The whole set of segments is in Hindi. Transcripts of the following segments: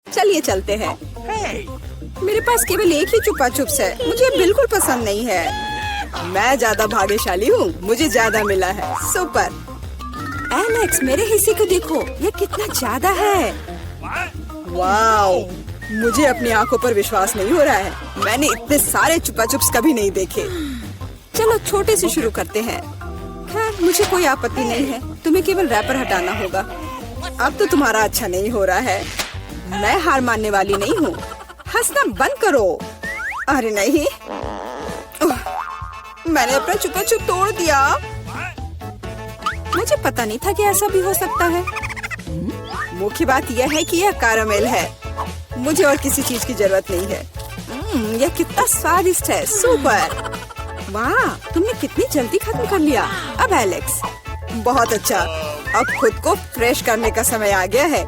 चलिए चलते हैं। मेरे पास केवल एक ही चुपा चुप्स है, मुझे बिल्कुल पसंद नहीं है। मैं ज्यादा भाग्यशाली हूँ, मुझे ज्यादा मिला है। सुपर। एलेक्स, मेरे हिस्से को देखो, ये कितना ज्यादा है। वाओ, मुझे अपनी आंखों पर विश्वास नहीं हो रहा है। मैंने इतने सारे चुपा चुप्स कभी नहीं देखे। चलो छोटे से शुरू करते हैं। खैर, मुझे कोई आपत्ति नहीं है। तुम्हें केवल रैपर हटाना होगा। अब तो तुम्हारा अच्छा नहीं हो रहा है। मैं हार मानने वाली नहीं हूँ। हंसना बंद करो। अरे नहीं, मैंने अपना चुपा चुप तोड़ दिया। मुझे पता नहीं था कि ऐसा भी हो सकता है। मुख्य बात यह है कि यह कैरामेल है। मुझे और किसी चीज की जरूरत नहीं है। यह कितना स्वादिष्ट है। सुपर। वाह, तुमने कितनी जल्दी खत्म कर लिया। अब एलेक्स, बहुत अच्छा। अब खुद को फ्रेश करने का समय आ गया है।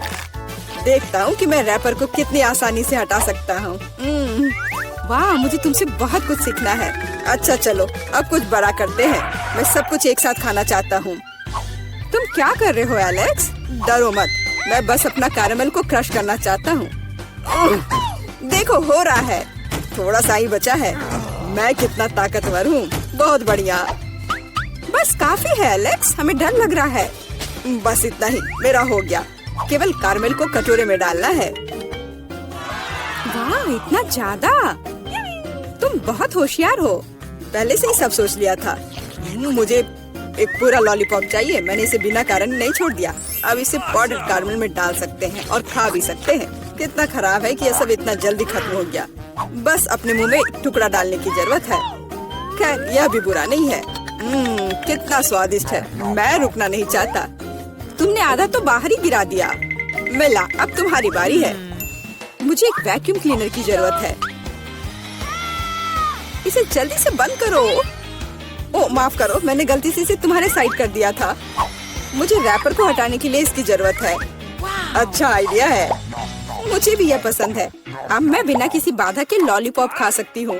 देखता हूँ कि मैं रैपर को कितनी आसानी से हटा सकता हूँ। वाह, मुझे तुमसे बहुत कुछ सीखना है। अच्छा चलो, अब कुछ बड़ा करते हैं। मैं सब कुछ एक साथ खाना चाहता हूँ। तुम क्या कर रहे हो एलेक्स? डरो मत, मैं बस अपना कैरामेल को क्रश करना चाहता हूँ। देखो, हो रहा है। थोड़ा सा ही बचा है। मैं कितना ताकतवर हूँ। बहुत बढ़िया। बस काफी है एलेक्स, हमें डर लग रहा है। बस इतना ही, मेरा हो गया। केवल कैरामेल को कटोरे में डालना है। वाह, इतना ज्यादा। तुम बहुत होशियार हो। पहले से ही सब सोच लिया था। मुझे एक पूरा लॉलीपॉप चाहिए। मैंने इसे बिना कारण नहीं छोड़ दिया। अब इसे पाउडर कैरामेल में डाल सकते हैं और खा भी सकते हैं। कितना खराब है कि यह सब इतना जल्दी खत्म हो गया। बस अपने मुंह में एक टुकड़ा डालने की जरूरत है। खैर, यह भी बुरा नहीं है। कितना स्वादिष्ट है। मैं रुकना नहीं चाहता। तुमने आधा तो बाहर ही गिरा दिया। मिला, अब तुम्हारी बारी है। मुझे एक वैक्यूम क्लीनर की जरूरत है। इसे जल्दी से बंद करो। ओह, माफ करो, मैंने गलती से इसे तुम्हारे साइड कर दिया था। मुझे रैपर को हटाने के लिए इसकी जरूरत है। अच्छा आइडिया है। मुझे भी यह पसंद है। अब मैं बिना किसी बाधा के लॉलीपॉप खा सकती हूँ।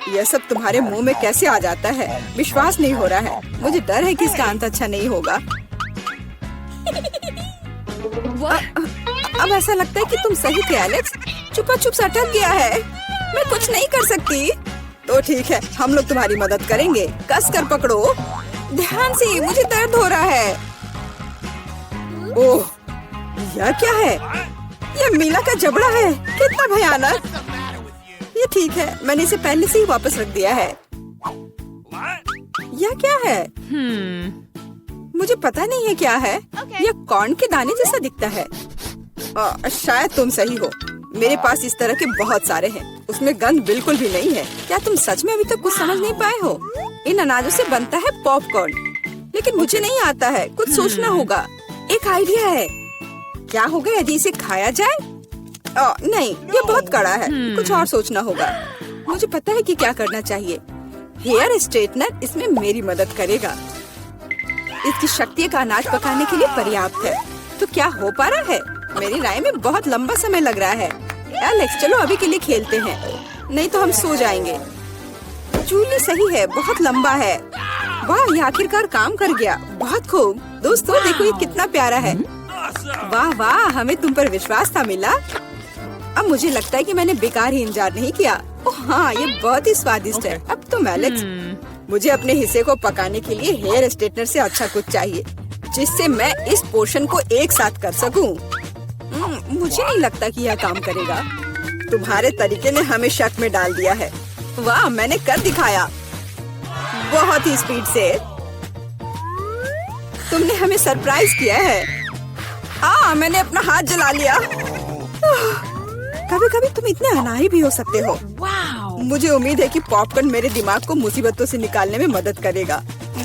यह सब तुम्हारे मुंह में कैसे आ जाता है? विश्वास नहीं हो रहा है। मुझे डर है कि इसका अंत अच्छा नहीं होगा। अब ऐसा लगता है कि तुम सही थे एलेक्स। चुपा चुप अटक गया है। मैं कुछ नहीं कर सकती। तो ठीक है, हम लोग तुम्हारी मदद करेंगे। कस कर पकड़ो। ध्यान से, मुझे दर्द हो रहा है। ओह, यह क्या है? यह मीला का जबड़ा है। कितना भयानक। ये ठीक है, मैंने इसे पहले से ही वापस रख दिया है। यह क्या है? मुझे पता नहीं है क्या है। यह कॉर्न के दाने जैसा दिखता है। शायद तुम सही हो। मेरे पास इस तरह के बहुत सारे हैं। उसमें गंध बिल्कुल भी नहीं है। क्या तुम सच में अभी तक कुछ समझ नहीं पाए हो? इन अनाजों से बनता है पॉपकॉर्न, लेकिन मुझे नहीं आता है। कुछ सोचना होगा। एक आइडिया है। क्या होगा यदि इसे खाया जाए? नहीं, ये बहुत कड़ा है। कुछ और सोचना होगा। मुझे पता है कि क्या करना चाहिए। हेयर स्ट्रेटनर इसमें मेरी मदद करेगा। इसकी शक्ति का अनाज पकाने के लिए पर्याप्त है। तो क्या हो पा रहा है? मेरी राय में बहुत लंबा समय लग रहा है। एलेक्स, चलो अभी के लिए खेलते हैं, नहीं तो हम सो जाएंगे। जूली सही है, बहुत लंबा है। वाह, ये आखिरकार काम कर गया। बहुत खूब। दोस्तों देखो, ये कितना प्यारा है। वाह वाह, हमें तुम पर विश्वास था मिला। अब मुझे लगता है कि मैंने बेकार ही इंतजार नहीं किया। ओह हाँ, ये बहुत ही स्वादिष्ट है। अब तुम एलेक्स, मुझे अपने हिस्से को पकाने के लिए हेयर स्ट्रेटनर से अच्छा कुछ चाहिए, जिससे मैं इस पोर्शन को एक साथ कर सकूं। मुझे नहीं लगता कि यह काम करेगा। तुम्हारे तरीके ने हमें शक में डाल दिया है। वाह, मैंने कर दिखाया बहुत ही स्पीड से। तुमने हमें सरप्राइज किया है। मैंने अपना हाथ जला लिया। कभी कभी तुम इतने अनाड़ी भी हो सकते हो। मुझे उम्मीद है कि पॉपकॉर्न मेरे दिमाग को मुसीबतों से निकालने में मदद करेगा।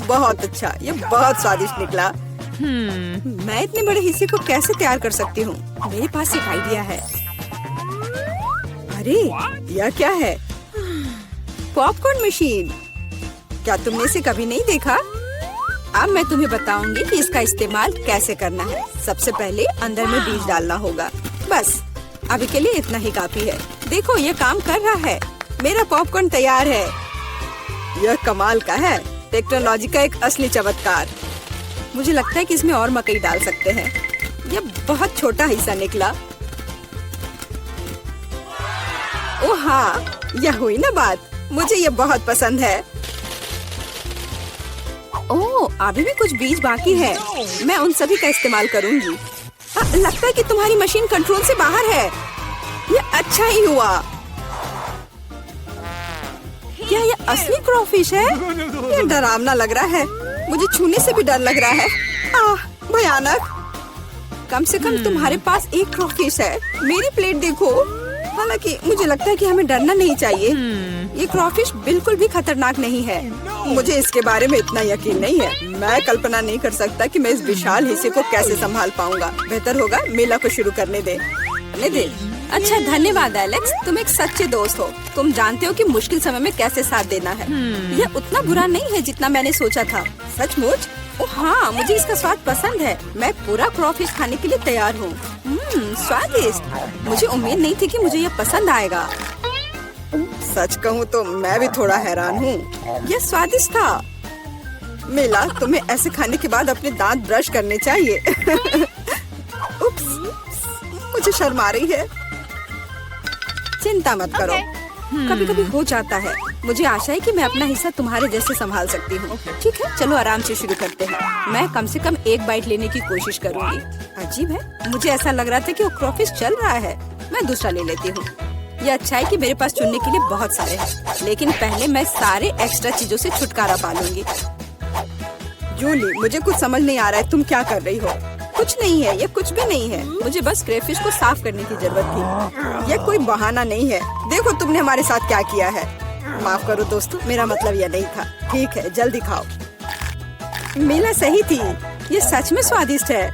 बहुत अच्छा, ये बहुत स्वादिष्ट निकला। मैं इतने बड़े हिस्से को कैसे तैयार कर सकती हूँ? मेरे पास एक आइडिया है। अरे, यह क्या है? Popcorn machine. क्या तुमने इसे कभी नहीं देखा? अब मैं तुम्हें बताऊंगी कि इसका इस्तेमाल कैसे करना है। सबसे पहले अंदर में बीज डालना होगा। बस अभी के लिए इतना ही काफी है। देखो, ये काम कर रहा है। मेरा पॉपकॉर्न तैयार है। यह कमाल का है। टेक्नोलॉजी का एक असली चमत्कार। मुझे लगता है कि इसमें और मकई डाल सकते हैं। यह बहुत छोटा हिस्सा निकला। ओह हाँ, यह हुई ना बात। मुझे ये बहुत पसंद है। ओह, अभी भी कुछ बीज बाकी है। मैं उन सभी का इस्तेमाल करूंगी। लगता है कि तुम्हारी मशीन कंट्रोल से बाहर है। ये अच्छा ही हुआ। क्या ये असली क्रॉफिश है? ये डरावना लग रहा है। मुझे छूने से भी डर लग रहा है। भयानक। कम से कम तुम्हारे पास एक क्रॉफिश है। मेरी प्लेट देखो। हालांकि मुझे लगता है कि हमें डरना नहीं चाहिए। ये क्रॉफिश बिल्कुल भी खतरनाक नहीं है। मुझे इसके बारे में इतना यकीन नहीं है। मैं कल्पना नहीं कर सकता कि मैं इस विशाल हिस्से को कैसे संभाल पाऊंगा। बेहतर होगा मेला को शुरू करने दे। अच्छा, धन्यवाद एलेक्स। तुम एक सच्चे दोस्त हो। तुम जानते हो कि मुश्किल समय में कैसे साथ देना है। यह उतना बुरा नहीं है जितना मैंने सोचा था। सचमुच? ओह हाँ, मुझे इसका स्वाद पसंद है। मैं पूरा क्रॉफिश खाने के लिए तैयार हूँ। स्वादिष्ट। मुझे उम्मीद नहीं थी कि मुझे यह पसंद आएगा। सच कहूँ तो मैं भी थोड़ा हैरान हूँ। यह स्वादिष्ट था। मिला, तुम्हें ऐसे खाने के बाद अपने दांत ब्रश करने चाहिए। उप्स, मुझे शर्म आ रही है। चिंता मत करो। कभी कभी हो जाता है। मुझे आशा है कि मैं अपना हिस्सा तुम्हारे जैसे संभाल सकती हूँ। ठीक है, चलो आराम से शुरू करते हैं। मैं कम से कम एक बाइट लेने की कोशिश करूँगी। अजीब है, मुझे ऐसा लग रहा था कि वो क्रॉफिश चल रहा है। मैं दूसरा ले लेती हूँ। ये अच्छा है कि मेरे पास चुनने के लिए बहुत सारे हैं। लेकिन पहले मैं सारे एक्स्ट्रा चीजों से छुटकारा पा लूंगी। जूली, मुझे कुछ समझ नहीं आ रहा है। तुम क्या कर रही हो? कुछ नहीं है, ये कुछ भी नहीं है। मुझे बस क्रेफिश को साफ करने की जरूरत थी। ये कोई बहाना नहीं है। देखो तुमने हमारे साथ क्या किया है। माफ करो दोस्तों, मेरा मतलब यह नहीं था। ठीक है, जल्दी खाओ। मिला सही थी। ये सच में स्वादिष्ट है।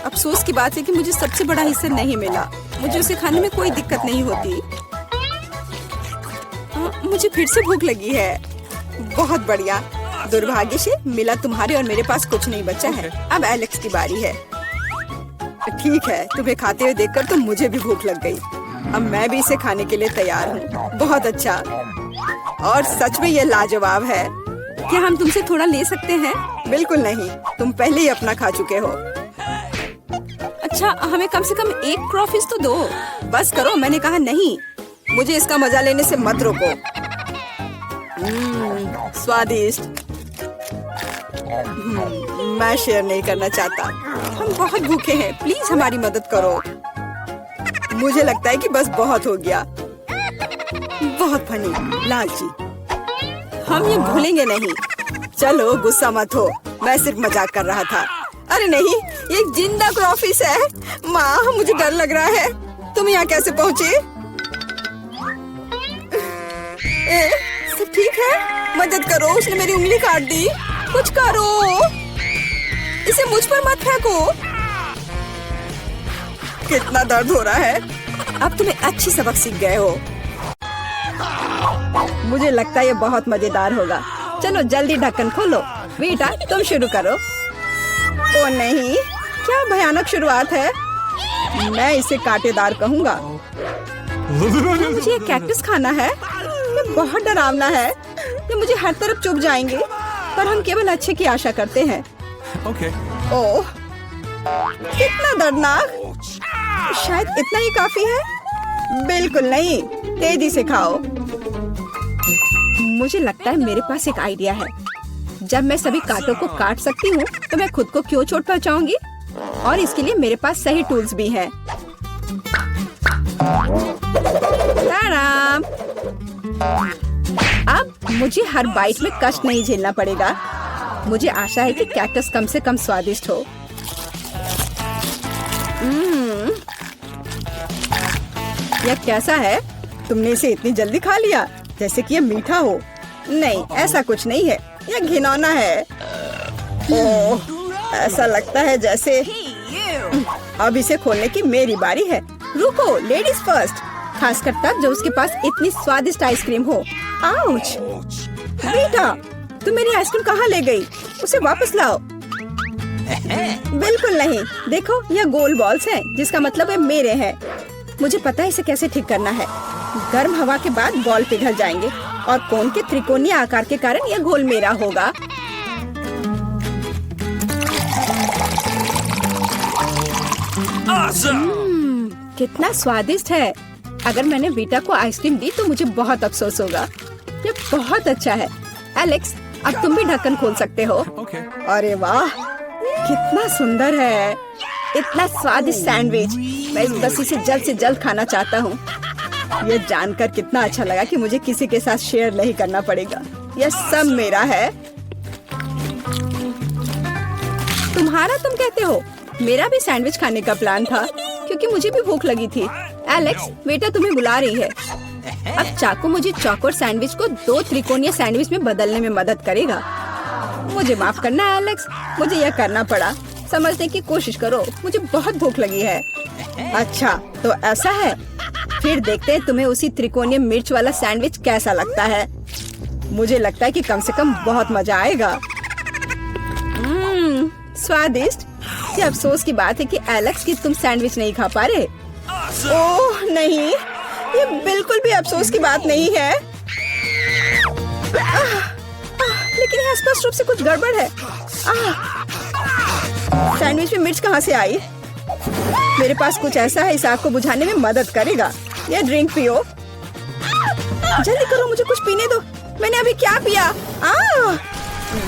अफसोस की बात है कि मुझे सबसे बड़ा हिस्सा नहीं मिला। मुझे उसे खाने में कोई दिक्कत नहीं होती। मुझे फिर से भूख लगी है। बहुत बढ़िया। दुर्भाग्य से मिला, तुम्हारे और मेरे पास कुछ नहीं बचा है। अब एलेक्स की बारी है। ठीक है, तुम्हें खाते हुए देखकर तो मुझे भी भूख लग गई। अब मैं भी इसे खाने के लिए तैयार हूँ। बहुत अच्छा। और सच में ये लाजवाब है। क्या हम तुमसे थोड़ा ले सकते हैं? बिल्कुल नहीं, तुम पहले ही अपना खा चुके हो। अच्छा, हमें कम से कम एक क्रॉफिश तो दो। बस करो, मैंने कहा नहीं। मुझे इसका मजा लेने से मत रोको। स्वादिष्ट। मैं शेयर नहीं करना चाहता। हम बहुत भूखे हैं। प्लीज हमारी मदद करो। मुझे लगता है कि बस बहुत हो गया। बहुत फनी, लालची। हम ये भूलेंगे नहीं। चलो गुस्सा मत हो, मैं सिर्फ मजाक कर रहा था। अरे नहीं, ये एक जिंदा क्रॉफिश है। माँ, मुझे डर लग रहा है। तुम यहाँ कैसे पहुँचे? सब ठीक है? मदद करो, उसने मेरी उंगली काट दी। कुछ करो, इसे मुझ पर मत फेंको। कितना दर्द हो रहा है। अब तुम्हें अच्छी सबक सीख गए हो। मुझे लगता है ये बहुत मजेदार होगा। चलो जल्दी ढक्कन खोलो। बेटा, तुम शुरू करो। ओ नहीं, क्या भयानक शुरुआत है। मैं इसे कांटेदार कहूँगा। मुझे कैक्टस खाना है। ये बहुत डरावना है। ये मुझे हर तरफ चुभ जाएंगे। पर हम केवल अच्छे की आशा करते हैं। ओह, कितना दर्दनाक। शायद इतना ही काफी है। बिल्कुल नहीं, तेजी से खाओ। मुझे लगता है मेरे पास एक आइडिया है। जब मैं सभी कांटों को काट सकती हूँ, तो मैं खुद को क्यों चोट पहुँचाऊंगी? और इसके लिए मेरे पास सही टूल्स भी हैं। ताराम! अब मुझे हर बाइट में कष्ट नहीं झेलना पड़ेगा। मुझे आशा है कि कैक्टस कम से कम स्वादिष्ट हो। यह कैसा है? तुमने इसे इतनी जल्दी खा लिया, जैसे कि यह मीठा हो। नहीं, ऐसा कुछ नहीं है। यह घिनौना है। ओह, ऐसा लगता है जैसे। अब इसे खोलने की मेरी बारी है। रुको, लेडीज फर्स्ट। खासकर तब जब उसके पास इतनी स्वादिष्ट आइसक्रीम हो। आउच! बेटा, तुम मेरी आइसक्रीम कहाँ ले गई? उसे वापस लाओ। बिल्कुल नहीं। देखो, यह गोल बॉल्स हैं, जिसका मतलब है मेरे हैं। मुझे पता है इसे कैसे ठीक करना है। गर्म हवा के बाद बॉल पिघल जाएंगे और कोन के त्रिकोणीय आकार के कारण यह घोल मेरा होगा। Awesome! कितना स्वादिष्ट है। अगर मैंने बीटा को आइसक्रीम दी तो मुझे बहुत अफसोस होगा। ये बहुत अच्छा है। एलेक्स, अब तुम भी ढक्कन खोल सकते हो। अरे वाह, कितना सुंदर है। इतना स्वादिष्ट सैंडविच। मैं बस इसे जल्द से जल्द खाना चाहता हूँ। ये जानकर कितना अच्छा लगा कि मुझे किसी के साथ शेयर नहीं करना पड़ेगा। यह सब मेरा है। तुम्हारा तुम कहते हो? मेरा भी सैंडविच खाने का प्लान था क्योंकि मुझे भी भूख लगी थी। एलेक्स, बेटा तुम्हें बुला रही है। अब चाकू मुझे चौकोर सैंडविच को 2 त्रिकोणीय सैंडविच में बदलने में मदद करेगा। मुझे माफ करना एलेक्स, मुझे यह करना पड़ा। समझने की कोशिश करो, मुझे बहुत भूख लगी है। अच्छा, तो ऐसा है। फिर देखते हैं तुम्हें उसी त्रिकोणीय मिर्च वाला सैंडविच कैसा लगता है। मुझे लगता है कि कम से कम बहुत मजा आएगा। स्वादिष्ट। ये अफसोस की बात है कि एलेक्स की तुम सैंडविच नहीं खा पा रहे। ओह नहीं, ये बिल्कुल भी अफसोस की बात नहीं है। लेकिन यहाँ स्पष्ट रूप से कुछ गड़बड़ है। सैंडविच में मिर्च कहाँ से आई? मेरे पास कुछ ऐसा है, इस आग को बुझाने में मदद करेगा। ये ड्रिंक पियो। जल्दी करो, मुझे कुछ पीने दो। मैंने अभी क्या पिया?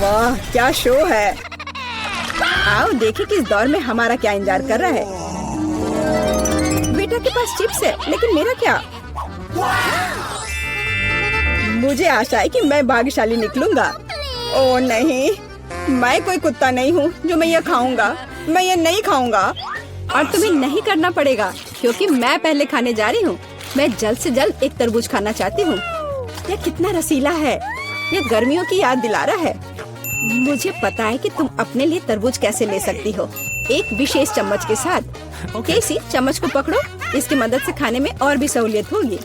वाह, क्या शो है। आओ देखें कि इस दौर में हमारा क्या इंतजार कर रहा है। बेटा के पास चिप्स है, लेकिन मेरा क्या? मुझे आशा है कि मैं भाग्यशाली निकलूंगा। ओह नहीं, मैं कोई कुत्ता नहीं हूँ जो मैं ये खाऊंगा। मैं ये नहीं खाऊंगा। और तुम्हें नहीं करना पड़ेगा क्योंकि मैं पहले खाने जा रही हूँ। मैं जल्द से जल्द एक तरबूज खाना चाहती हूँ। यह कितना रसीला है। यह गर्मियों की याद दिला रहा है। मुझे पता है कि तुम अपने लिए तरबूज कैसे ले सकती हो, एक विशेष चम्मच के साथ। केसी, चम्मच को पकड़ो। इसकी मदद से खाने में और भी सहूलियत होगी।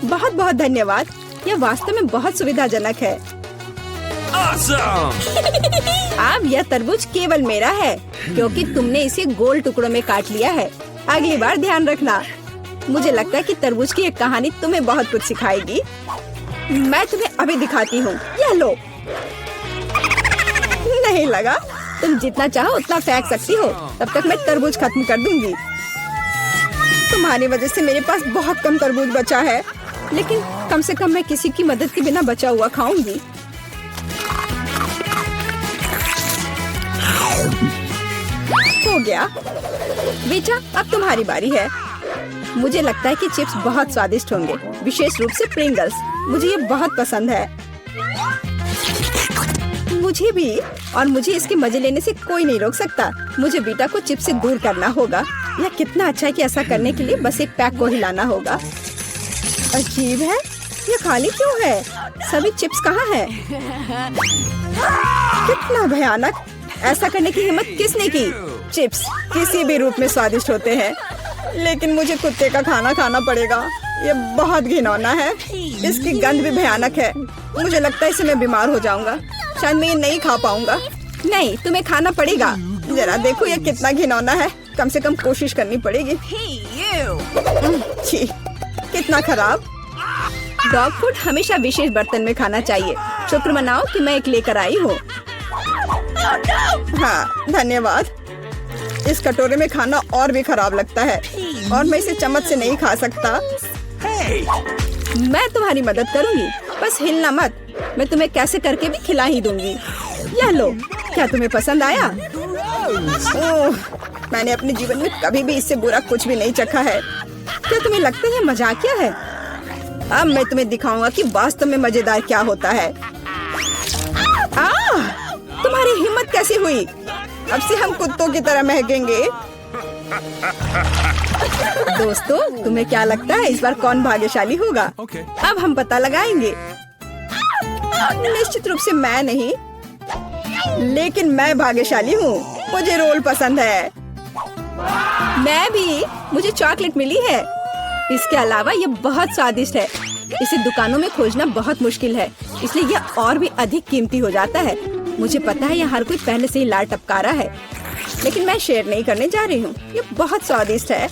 बहुत बहुत धन्यवाद। यह वास्तव में बहुत सुविधाजनक है। अब यह तरबूज केवल मेरा है क्योंकि तुमने इसे गोल टुकड़ों में काट लिया है। अगली बार ध्यान रखना। मुझे लगता है कि तरबूज की एक कहानी तुम्हें बहुत कुछ सिखाएगी। मैं तुम्हें अभी दिखाती हूँ। यह लो। नहीं लगा? तुम जितना चाहो उतना फेंक सकती हो। तब तक मैं तरबूज खत्म कर दूंगी। तुम्हारी वजह से मेरे पास बहुत कम तरबूज बचा है, लेकिन कम से कम मैं किसी की मदद के बिना बचा हुआ खाऊंगी। हो गया। बेटा, अब तुम्हारी बारी है। मुझे लगता है कि चिप्स बहुत स्वादिष्ट होंगे, विशेष रूप से प्रिंगल्स। मुझे ये बहुत पसंद है। मुझे भी। और मुझे इसके मजे लेने से कोई नहीं रोक सकता। मुझे बीटा को चिप्स से दूर करना होगा। यह कितना अच्छा है कि ऐसा करने के लिए बस एक पैक को हिलाना होगा। अजीब है, ये खाली क्यों है? सभी चिप्स कहाँ है? कितना भयानक। ऐसा करने की हिम्मत किसने की? चिप्स किसी भी रूप में स्वादिष्ट होते हैं, लेकिन मुझे कुत्ते का खाना खाना पड़ेगा। ये बहुत घिनौना है। इसकी गंध भी भयानक है। मुझे लगता है इससे मैं बीमार हो जाऊंगा। शायद मैं ये नहीं खा पाऊंगा। नहीं, तुम्हें खाना पड़ेगा। जरा देखो ये कितना घिनौना है। कम से कम कोशिश करनी पड़ेगी। छी, कितना खराब। डॉग फूड हमेशा विशेष बर्तन में खाना चाहिए। शुक्र मनाओ कि मैं एक लेकर आई हूँ। हाँ, धन्यवाद। इस कटोरे में खाना और भी खराब लगता है और मैं इसे चम्मच से नहीं खा सकता। मैं तुम्हारी मदद करूंगी, बस हिलना मत। मैं तुम्हें कैसे करके भी खिला ही दूंगी। यह लो। क्या तुम्हें पसंद आया? ओह, मैंने अपने जीवन में कभी भी इससे बुरा कुछ भी नहीं चखा है। क्या तुम्हें लगता है मजाकिया है? अब मैं तुम्हें दिखाऊंगा कि वास्तव में मजेदार क्या होता है। तुम्हारी हिम्मत कैसी हुई? अब से हम कुत्तों की तरह महकेंगे। दोस्तों, तुम्हें क्या लगता है इस बार कौन भाग्यशाली होगा? अब हम पता लगाएंगे। निश्चित रूप से मैं नहीं, लेकिन मैं भाग्यशाली हूँ। मुझे रोल पसंद है। मैं भी। मुझे चॉकलेट मिली है। इसके अलावा ये बहुत स्वादिष्ट है। इसे दुकानों में खोजना बहुत मुश्किल है, इसलिए यह और भी अधिक कीमती हो जाता है। मुझे पता है यह हर कोई पहले से ही लाल टपका रहा है, लेकिन मैं शेयर नहीं करने जा रही हूँ। ये बहुत स्वादिष्ट है।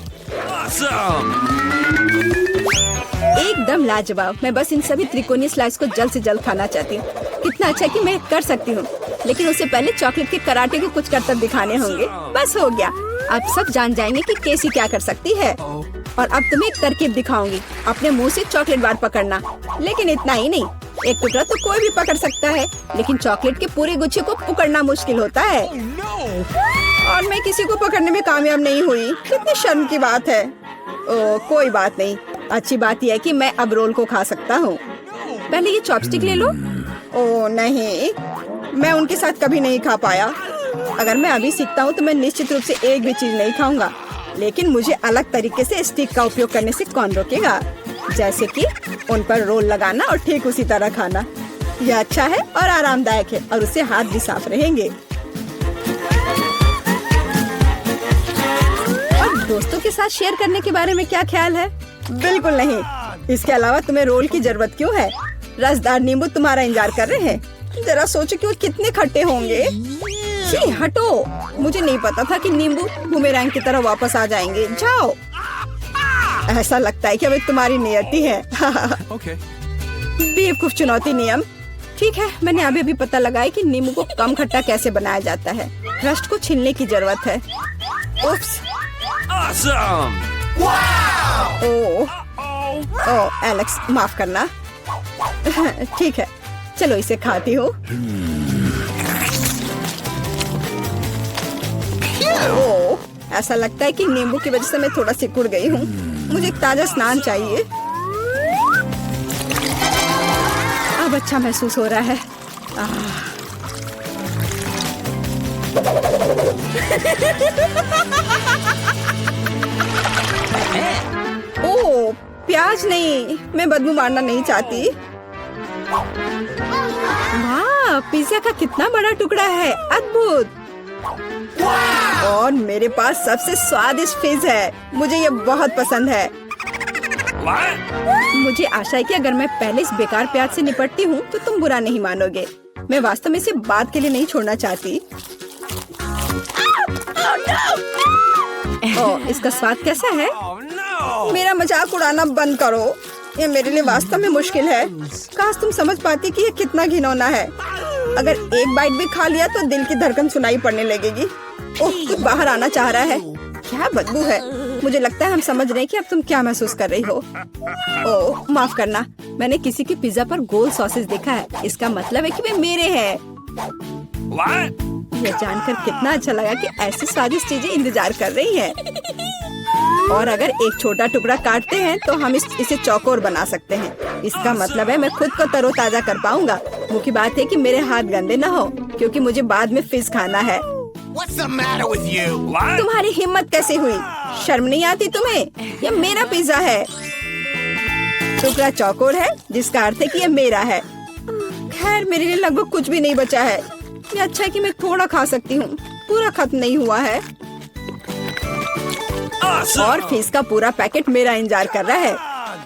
एकदम लाजवाब। मैं बस इन सभी त्रिकोणीय स्लाइस को जल्द से जल्द खाना चाहती हूँ। कितना अच्छा कि मैं कर सकती हूँ, लेकिन उससे पहले चॉकलेट के कराटे के कुछ करतब दिखाने होंगे। बस हो गया। अब सब जान जाएंगे कि केसी क्या कर सकती है। और अब तुम्हें एक तरकीब दिखाऊंगी। अपने मुंह से चॉकलेट बार पकड़ना, लेकिन इतना ही नहीं, एक टुकड़ा तो कोई भी पकड़ सकता है, लेकिन चॉकलेट के पूरे गुच्छे को पकड़ना मुश्किल होता है। और मैं किसी को पकड़ने में कामयाब नहीं हुई। कितनी शर्म की बात है। ओ, कोई बात नहीं। अच्छी बात यह है कि मैं अब रोल को खा सकता हूँ। पहले ये चॉपस्टिक ले लो। ओ नहीं, मैं उनके साथ कभी नहीं खा पाया। अगर मैं अभी सीखता हूँ तो मैं निश्चित रूप से एक भी चीज नहीं खाऊंगा, लेकिन मुझे अलग तरीके से स्टिक का उपयोग करने से कौन रोकेगा? जैसे कि उन पर रोल लगाना और ठीक उसी तरह खाना। यह अच्छा है और आरामदायक है, और उससे हाथ भी साफ रहेंगे। और दोस्तों के साथ शेयर करने के बारे में क्या ख्याल है? बिल्कुल नहीं। इसके अलावा तुम्हें रोल की जरूरत क्यों है? रसदार नींबू तुम्हारा इंतजार कर रहे हैं। जरा सोचो कि वो कितने खट्टे होंगे। छी, हटो। मुझे नहीं पता था कि नींबू बूमेरैंग की तरह वापस आ जाएंगे। जाओ। ऐसा लगता है कि अब तुम्हारी नियति है। बेवकूफ चुनौती नियम। ठीक है, मैंने अभी पता लगाया कि नींबू को कम खट्टा कैसे बनाया जाता है। रस्ट को छीलने की जरूरत है। उप्स। ओह एलेक्स, माफ करना। ठीक है, चलो इसे खाती हूँ। ओह, ऐसा लगता है कि नींबू की वजह से मैं थोड़ा सिकुड़ गई हूँ। मुझे एक ताजा स्नान चाहिए। अब अच्छा महसूस हो रहा है। ओह, प्याज नहीं, मैं बदबू मारना नहीं चाहती। वाह, पिज्जा का कितना बड़ा टुकड़ा है, अद्भुत। और मेरे पास सबसे स्वादिष्ट फिज है। मुझे ये बहुत पसंद है। मुझे आशा है कि अगर मैं पहले इस बेकार प्याज से निपटती हूँ तो तुम बुरा नहीं मानोगे। मैं वास्तव में इसे बात के लिए नहीं छोड़ना चाहती। ओह, इसका स्वाद कैसा है? मेरा मजाक उड़ाना बंद करो। ये मेरे लिए वास्तव में मुश्किल है। काश तुम समझ पाती कि ये कितना घिनौना है। अगर एक बाइट भी खा लिया तो दिल की धड़कन सुनाई पड़ने लगेगी। ओह, कुछ बाहर आना चाह रहा है। क्या बदबू है। मुझे लगता है हम समझ रहे हैं कि अब तुम क्या महसूस कर रही हो। ओह, माफ करना। मैंने किसी के पिज्जा पर गोल सॉसेज देखा है। इसका मतलब है कि वे मेरे हैं। यह जानकर कितना अच्छा लगा कि ऐसी स्वादिष्ट चीजें इंतजार कर रही हैं। और अगर एक छोटा टुकड़ा काटते हैं तो हम इसे चौकोर बना सकते हैं। इसका मतलब है मैं खुद को तरोताजा कर पाऊंगा। मुख्य बात है कि मेरे हाथ गंदे न हो, क्योंकि मुझे बाद में फिज खाना है। What's the matter with you? तुम्हारी हिम्मत कैसे हुई? शर्म नहीं आती तुम्हें? यह मेरा पिज्जा है। टुकड़ा चौकोर है, जिसका अर्थ है कि यह मेरा है। खैर, मेरे लिए लगभग कुछ भी नहीं बचा है। ये अच्छा है कि मैं थोड़ा खा सकती हूँ। पूरा खत्म नहीं हुआ है। और फिज का पूरा पैकेट मेरा इंतजार कर रहा है।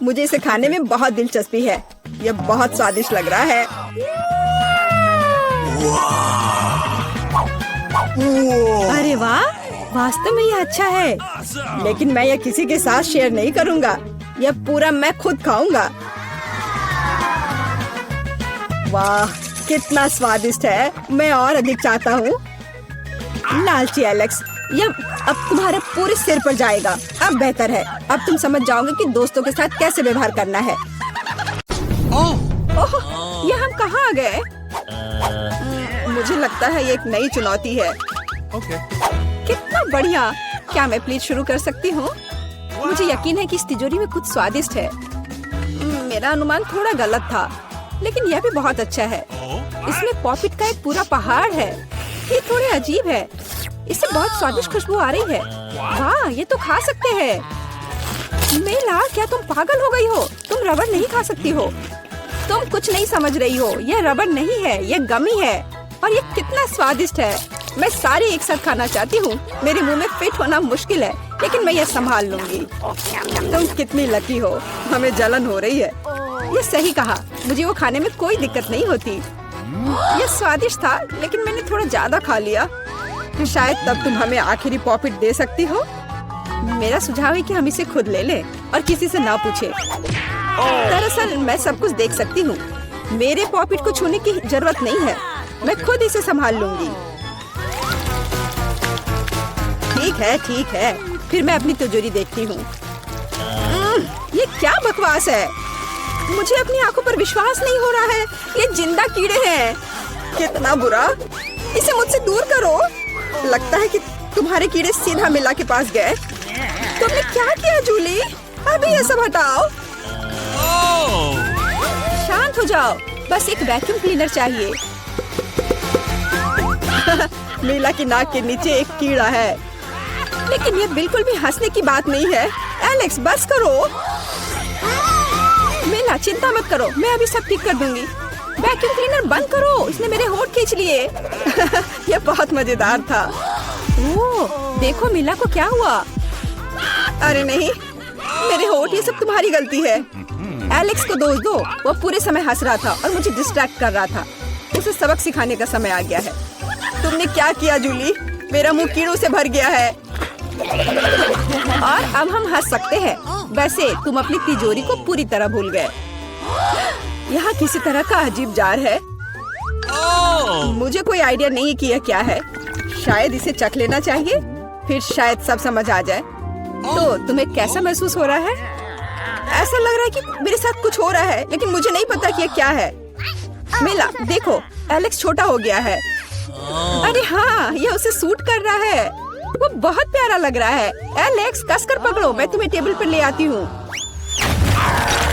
मुझे इसे खाने में बहुत दिलचस्पी है। यह बहुत स्वादिष्ट लग रहा है। अरे वाह, वास्तव में यह अच्छा है, लेकिन मैं यह किसी के साथ शेयर नहीं करूंगा। यह पूरा मैं खुद खाऊंगा। वाह, कितना स्वादिष्ट है। मैं और अधिक चाहता हूँ। लालची एलेक्स, यह अब तुम्हारे पूरे सिर पर जाएगा। अब बेहतर है। अब तुम समझ जाओगे कि दोस्तों के साथ कैसे व्यवहार करना है। ओह, यह हम कहाँ आ गए? मुझे लगता है ये एक नई चुनौती है। कितना बढ़िया। क्या मैं प्लीज शुरू कर सकती हूँ? मुझे यकीन है कि इस तिजोरी में कुछ स्वादिष्ट है। मेरा अनुमान थोड़ा गलत था, लेकिन यह भी बहुत अच्छा है। इसमें पॉपिट का एक पूरा पहाड़ है। ये थोड़े अजीब है। इससे बहुत स्वादिष्ट खुशबू आ रही है। वाह, ये तो खा सकते हैं। मेला, क्या तुम पागल हो गई हो? तुम रबर नहीं खा सकती हो। तुम कुछ नहीं समझ रही हो। यह रबर नहीं है, यह गमी है। और ये कितना स्वादिष्ट है। मैं सारी एक साथ खाना चाहती हूँ। मेरे मुंह में फिट होना मुश्किल है, लेकिन मैं यह संभाल लूंगी। तुम कितनी लकी हो। हमें जलन हो रही है। ये सही कहा। मुझे वो खाने में कोई दिक्कत नहीं होती। ये स्वादिष्ट था, लेकिन मैंने थोड़ा ज्यादा खा लिया। शायद तब तुम हमें आखिरी पॉपिट दे सकती हो। मेरा सुझाव है कि हम इसे खुद ले लें और किसी से ना पूछे। दरअसल मैं सब कुछ देख सकती हूँ। मेरे पॉपिट को छूने की जरूरत नहीं है। मैं खुद इसे संभाल लूंगी। ठीक है, ठीक है। फिर मैं अपनी तिजोरी देखती हूँ। बकवास है। मुझे अपनी आंखों पर विश्वास नहीं हो रहा है। ये जिंदा कीड़े हैं। कितना बुरा। इसे मुझसे दूर करो। लगता है कि तुम्हारे कीड़े सीधा मिला के पास गए। तुमने क्या किया जूली? अभी ये सब हटाओ। शांत हो जाओ। बस एक वैक्यूम क्लीनर चाहिए। मीला की नाक के नीचे एक कीड़ा है। लेकिन ये बिल्कुल भी हंसने की बात नहीं है। एलेक्स बस करो। मीला चिंता मत करो, मैं अभी सब ठीक कर दूंगी। वैक्यूम क्लीनर बंद करो, इसने मेरे होंठ खींच लिए। ये बहुत मजेदार था। ओह, देखो मीला को क्या हुआ। अरे नहीं, मेरे होंठ, ये सब तुम्हारी गलती है। एलेक्स को दोष दो। वो पूरे समय हंस रहा था और मुझे डिस्ट्रैक्ट कर रहा था। उसे सबक सिखाने का समय आ गया है। तुमने क्या किया जूली? मेरा मुंह कीड़ों से भर गया है। और अब हम हंस सकते हैं। वैसे तुम अपनी तिजोरी को पूरी तरह भूल गए। यहाँ किसी तरह का अजीब जार है। मुझे कोई आइडिया नहीं कि यह क्या है। शायद इसे चख लेना चाहिए, फिर शायद सब समझ आ जाए। तो तुम्हें कैसा महसूस हो रहा है? ऐसा लग रहा है कि मेरे साथ कुछ हो रहा है, लेकिन मुझे नहीं पता कि यह क्या है। मीला देखो, एलेक्स छोटा हो गया है। अरे हाँ, यह उसे सूट कर रहा है। वो बहुत प्यारा लग रहा है। एलेक्स कसकर पकड़ो, मैं तुम्हें टेबल पर ले आती हूँ।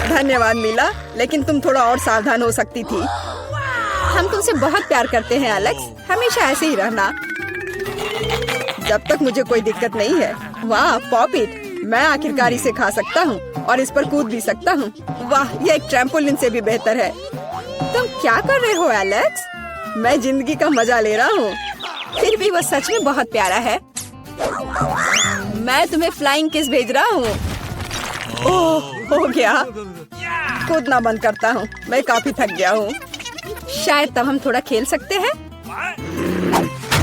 धन्यवाद मीला, लेकिन तुम थोड़ा और सावधान हो सकती थी। हम तुमसे बहुत प्यार करते हैं एलेक्स, हमेशा ऐसे ही रहना। जब तक मुझे कोई दिक्कत नहीं है। वाह पॉपिट, मैं आखिरकार इसे खा सकता हूँ और इस पर कूद भी सकता हूँ। वाह, यह एक ट्रैम्पोलिन से भी बेहतर है। तुम क्या कर रहे हो एलेक्स? मैं जिंदगी का मजा ले रहा हूँ। फिर भी वह सच में बहुत प्यारा है। मैं तुम्हें फ्लाइंग किस भेज रहा हूँ। ओह, हो गया। कूदना बंद करता हूँ, मैं काफी थक गया हूँ। शायद तब हम थोड़ा खेल सकते हैं।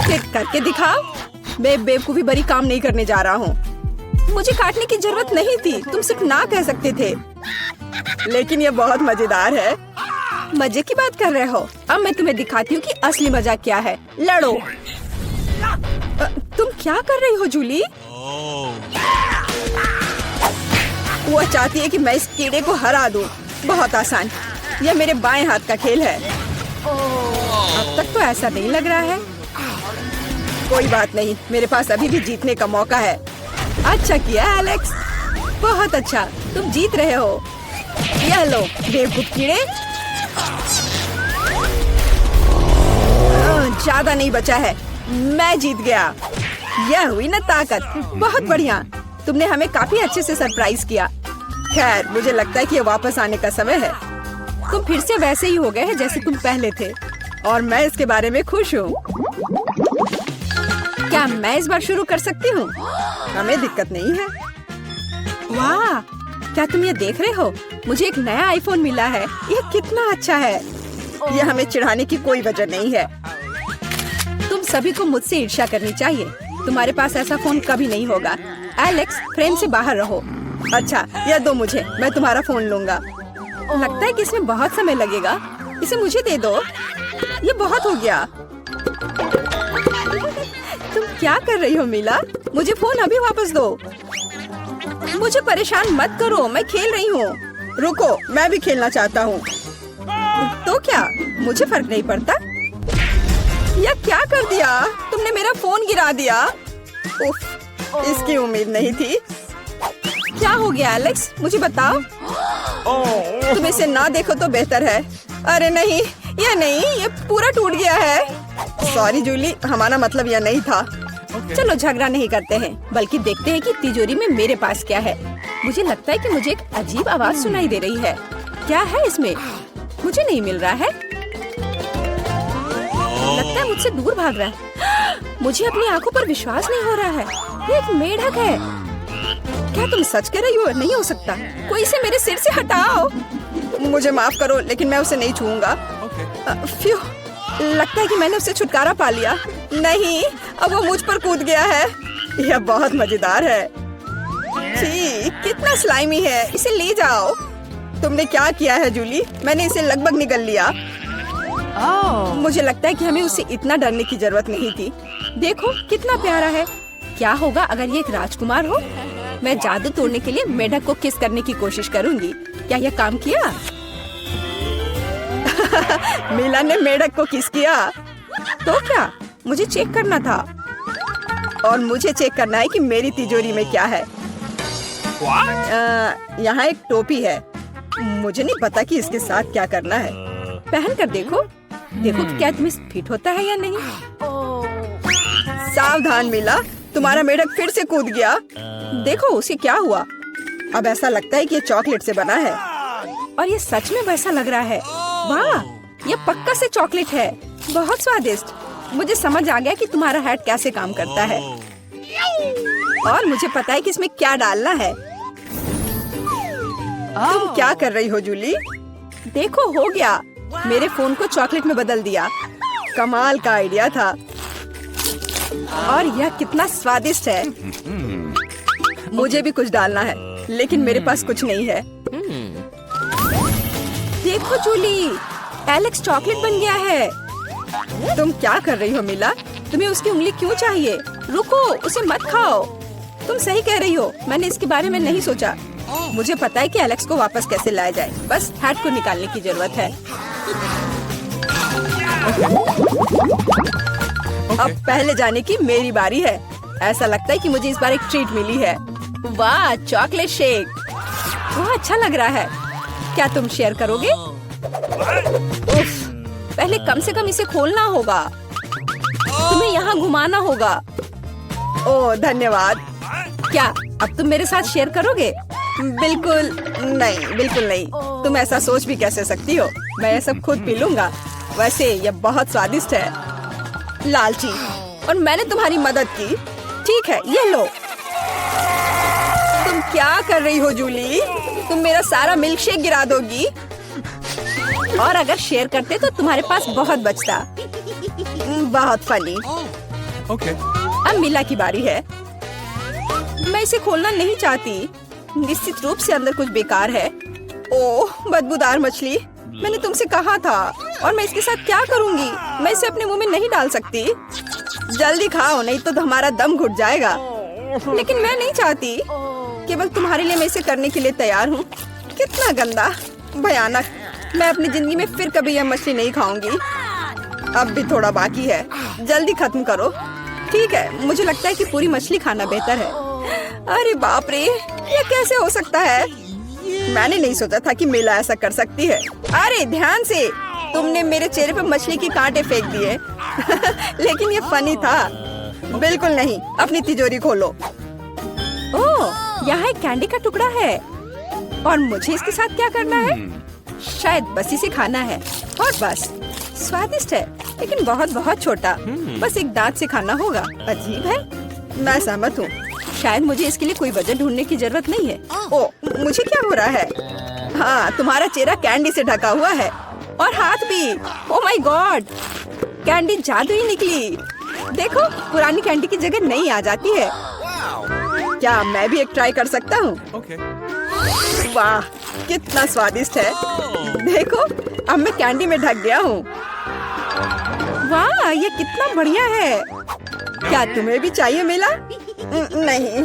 फिर करके दिखाओ। मैं बेवकूफी भरी काम नहीं करने जा रहा हूँ। मुझे काटने की जरूरत नहीं थी, तुम सिर्फ ना कह सकते थे। लेकिन ये बहुत मजेदार है। मजे की बात कर रहे हो? अब मैं तुम्हें दिखाती हूँ कि असली मजा क्या है। लड़ो। तुम क्या कर रही हो जूली? वो चाहती है कि मैं इस कीड़े को हरा दूं। बहुत आसान। यह मेरे बाएं हाथ का खेल है। अब तक तो ऐसा नहीं लग रहा है। कोई बात नहीं, मेरे पास अभी भी जीतने का मौका है। अच्छा किया एलेक्स, बहुत अच्छा, तुम जीत रहे हो। यह लो बेवकूफ कीड़े। ज्यादा नहीं बचा है, मैं जीत गया। यह हुई ना ताकत। बहुत बढ़िया, तुमने हमें काफी अच्छे से सरप्राइज किया। खैर, मुझे लगता है कि ये वापस आने का समय है। तुम फिर से वैसे ही हो गए हैं जैसे तुम पहले थे, और मैं इसके बारे में खुश हूँ। क्या मैं इस बार शुरू कर सकती हूँ? हमें दिक्कत नहीं है। वाह, क्या तुम ये देख रहे हो? मुझे एक नया आईफोन मिला है। यह कितना अच्छा है। यह हमें चिढ़ाने की कोई वजह नहीं है। तुम सभी को मुझसे ईर्ष्या करनी चाहिए। तुम्हारे पास ऐसा फोन कभी नहीं होगा। एलेक्स, फ्रेम से बाहर रहो। अच्छा, यह दो मुझे, मैं तुम्हारा फोन लूंगा। लगता है कि इसमें बहुत समय लगेगा। इसे मुझे दे दो। ये बहुत हो गया। तुम क्या कर रही हो मीला? मुझे फोन अभी वापस दो। मुझे परेशान मत करो, मैं खेल रही हूँ। रुको, मैं भी खेलना चाहता हूँ। तो क्या, मुझे फर्क नहीं पड़ता। यह क्या कर दिया? तुमने मेरा फोन गिरा दिया। उफ, इसकी उम्मीद नहीं थी। क्या हो गया एलेक्स, मुझे बताओ। तुम इसे ना देखो तो बेहतर है। अरे नहीं, ये पूरा टूट गया है। सॉरी जूली, हमारा मतलब यह नहीं था। चलो झगड़ा नहीं करते हैं, बल्कि देखते हैं कि तिजोरी में मेरे पास क्या है। मुझे लगता है कि मुझे एक अजीब आवाज सुनाई दे रही है। क्या है इसमें? मुझे नहीं मिल रहा है। लगता है मुझसे दूर भाग रहा है। मुझे अपनी आंखों पर विश्वास नहीं हो रहा है। ये एक मेढक है। क्या तुम सच कह रही हो? नहीं हो सकता। कोई इसे मेरे सिर से हटाओ। मुझे माफ करो, लेकिन मैं उसे नहीं छूऊंगा। फ्यू, लगता है कि मैंने उससे छुटकारा पा लिया। नहीं, अब वो मुझ पर कूद गया है। यह बहुत मजेदार है। छी, कितना स्लाइमी है। इसे ले जाओ। तुमने क्या किया है जूली? मैंने इसे लगभग निगल लिया। मुझे लगता है कि हमें उससे इतना डरने की जरूरत नहीं थी। देखो कितना प्यारा है। क्या होगा अगर ये एक राजकुमार हो? मैं जादू तोड़ने के लिए मेढक को किस करने की कोशिश करूंगी। क्या यह काम किया? मीला ने मेढक को किस किया। तो क्या मुझे चेक करना था, और मुझे चेक करना है कि मेरी तिजोरी में क्या है। यहाँ एक टोपी है। मुझे नहीं पता कि इसके साथ क्या करना है। पहन कर देखो, देखो कि क्या तुम्हें फिट होता है या नहीं। सावधान मीला, तुम्हारा मेढक फिर से कूद गया। देखो उसे क्या हुआ। अब ऐसा लगता है कि ये चॉकलेट से बना है, और ये सच में वैसा लग रहा है। वाह, ये पक्का से चॉकलेट है। बहुत स्वादिष्ट। मुझे समझ आ गया कि तुम्हारा हैट कैसे काम करता है, और मुझे पता है कि इसमें क्या डालना है। तुम क्या कर रही हो जूली? देखो हो गया, मेरे फोन को चॉकलेट में बदल दिया। कमाल का आइडिया था, और यह कितना स्वादिष्ट है। मुझे भी कुछ डालना है, लेकिन मेरे पास कुछ नहीं है। देखो जूली, एलेक्स चॉकलेट बन गया है। तुम क्या कर रही हो मीला? तुम्हें उसकी उंगली क्यों चाहिए? रुको, उसे मत खाओ। तुम सही कह रही हो, मैंने इसके बारे में नहीं सोचा। मुझे पता है कि एलेक्स को वापस कैसे लाया जाए। बस हैट को निकालने की जरूरत है। अब पहले जाने की मेरी बारी है। ऐसा लगता है कि मुझे इस बार एक ट्रीट मिली है। वाह, चॉकलेट शेक। वह अच्छा लग रहा है। क्या तुम शेयर करोगे? उफ, पहले कम से कम इसे खोलना होगा। तुम्हें यहाँ घुमाना होगा। ओह धन्यवाद। क्या अब तुम मेरे साथ शेयर करोगे? बिल्कुल नहीं, बिल्कुल नहीं। तुम ऐसा सोच भी कैसे सकती हो? मैं ये सब खुद पी लूंगा। वैसे ये बहुत स्वादिष्ट है। लालची, और मैंने तुम्हारी मदद की। ठीक है, ये लो। तुम क्या कर रही हो जूली? तुम मेरा सारा मिल्क शेक गिरा दोगी। और अगर शेयर करते तो तुम्हारे पास बहुत बचता। बहुत फनी। अब मीला की बारी है। मैं इसे खोलना नहीं चाहती। निश्चित रूप से अंदर कुछ बेकार है। ओह, बदबूदार मछली। मैंने तुमसे कहा था, और मैं इसके साथ क्या करूंगी? मैं इसे अपने मुंह में नहीं डाल सकती। जल्दी खाओ, नहीं तो हमारा दम घुट जाएगा। लेकिन मैं नहीं चाहती। केवल तुम्हारे लिए मैं इसे करने के लिए तैयार हूँ। कितना गंदा, भयानक। मैं अपनी जिंदगी में फिर कभी यह मछली नहीं खाऊंगी। अब भी थोड़ा बाकी है। जल्दी खत्म करो। ठीक है, मुझे लगता है कि पूरी मछली खाना बेहतर है। अरे बाप रे, ये कैसे हो सकता है? मैंने नहीं सोचा था कि मीला ऐसा कर सकती है। अरे ध्यान से, तुमने मेरे चेहरे पे मछली के कांटे फेंक दिए। लेकिन ये फनी था। बिल्कुल नहीं। अपनी तिजोरी खोलो। ओह, यहाँ एक कैंडी का टुकड़ा है, और मुझे इसके साथ क्या करना है? शायद बस इसे खाना है, और बस। स्वादिष्ट है, लेकिन बहुत बहुत छोटा। बस एक दांत से खाना होगा। अजीब है। मैं सहमत हूँ। शायद मुझे इसके लिए कोई वजह ढूंढने की जरूरत नहीं है। ओह, मुझे क्या हो रहा है? हाँ, तुम्हारा चेहरा कैंडी से ढका हुआ है, और हाथ भी। ओह माय गॉड, कैंडी जादुई निकली। देखो, पुरानी कैंडी की जगह नई आ जाती है। क्या मैं भी एक ट्राई कर सकता हूँ? वाह, कितना स्वादिष्ट है। देखो, अब मैं कैंडी में ढक गया हूँ। वाह, ये कितना बढ़िया है। क्या तुम्हें भी चाहिए मीला? नहीं।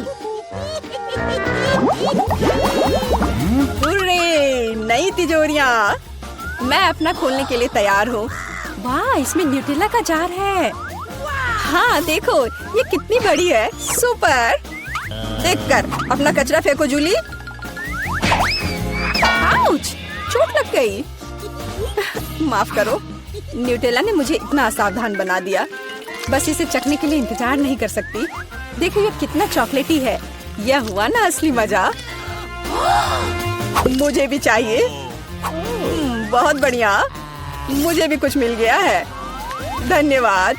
हुर्रे, नई तिजोरियाँ। मैं अपना खोलने के लिए तैयार हूँ। वाह, इसमें न्यूटेला का जार है। हाँ देखो, ये कितनी बड़ी है। सुपर। देखकर अपना कचरा फेंको जूली। आउच, चोट लग गई। माफ करो, न्यूटेला ने मुझे इतना असावधान बना दिया। बस इसे चखने के लिए इंतजार नहीं कर सकती। देखो, ये कितना चॉकलेटी है। यह हुआ ना असली मजा। मुझे भी चाहिए। बहुत बढ़िया, मुझे भी कुछ मिल गया है। धन्यवाद।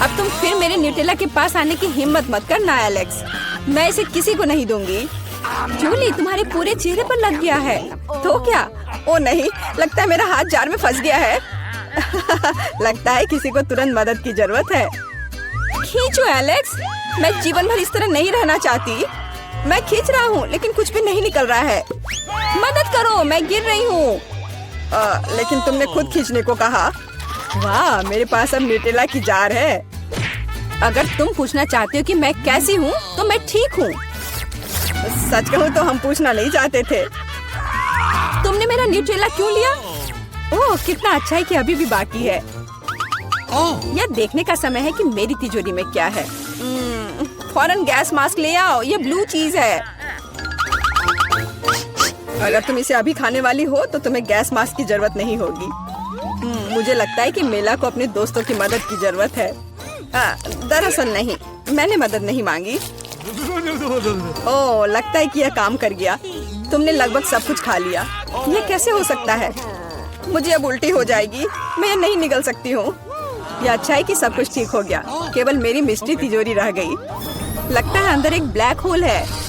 अब तुम फिर मेरे न्यूटेला के पास आने की हिम्मत मत करना एलेक्स। मैं इसे किसी को नहीं दूंगी। जूली, तुम्हारे पूरे चेहरे पर लग गया है। तो क्या? ओ नहीं, लगता है मेरा हाथ जार में फंस गया है। लगता है किसी को तुरंत मदद की जरूरत है। खींचो एलेक्स, मैं जीवन भर इस तरह नहीं रहना चाहती। मैं खींच रहा हूँ, लेकिन कुछ भी नहीं निकल रहा है। मदद करो, मैं गिर रही हूँ। लेकिन तुमने खुद खींचने को कहा। वाह, मेरे पास अब न्यूटेला की जार है। अगर तुम पूछना चाहते हो कि मैं कैसी हूँ, तो मैं ठीक हूँ। सच कहूँ तो हम पूछना नहीं चाहते थे। तुमने मेरा न्यूट्रेला क्यों लिया? ओह, कितना अच्छा है कि अभी भी बाकी है। यह देखने का समय है कि मेरी तिजोरी में क्या है। फौरन गैस मास्क ले आओ, ये ब्लू चीज है। अगर तुम इसे अभी खाने वाली हो तो तुम्हें गैस मास्क की जरूरत नहीं होगी। मुझे लगता है कि मेला को अपने दोस्तों की मदद की जरूरत है। दरअसल नहीं, मैंने मदद नहीं मांगी। ओह, लगता है कि यह काम कर गया। तुमने लगभग सब कुछ खा लिया। यह कैसे हो सकता है? मुझे अब उल्टी हो जाएगी। मैं यह नहीं निगल सकती हूँ। यह अच्छा है कि सब कुछ ठीक हो गया। केवल मेरी मिस्ट्री तिजोरी रह गई। लगता है अंदर एक ब्लैक होल है।